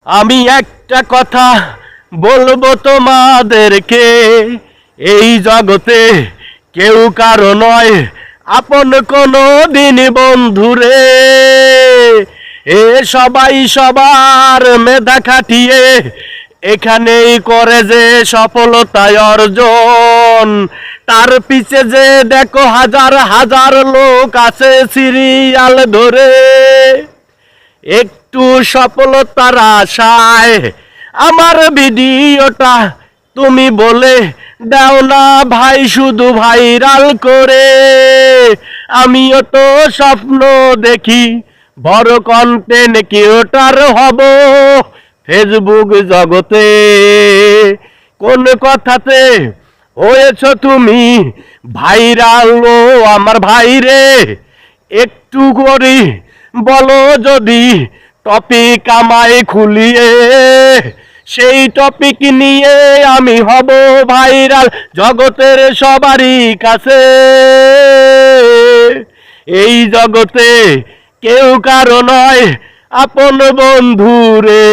আমি একটা কথা বলবো তোমাদেরকে, এই জগতে কেউ কারো নয় আপন কোনো দিন বন্ধুরে। এ সবাই সবার মেধা খাটিয়ে এখানেই করে যে সফলতায় অর্জন, তার পিছে যে দেখো হাজার হাজার লোক আছে সিরিয়াল ধরে। একটু সফলতার আশায় আমার ভিডিওটা তুমি বলে দাও না ভাই, শুধু ভাইরাল করে। আমিও তো স্বপ্ন দেখি বড় কন্টেন্ট ক্রিয়েটর হব ফেসবুক জগতে। কোন কথাতে হয়েছ তুমি ভাইরাল ও আমার ভাইরে, একটু করি বলো যদি টপিক আমায় খুলিয়ে, সেই টপিক নিয়ে আমি হব ভাইরাল জগতের সবারই কাছে। এই জগতে কেউ কারো নয় আপন বন্ধু রে।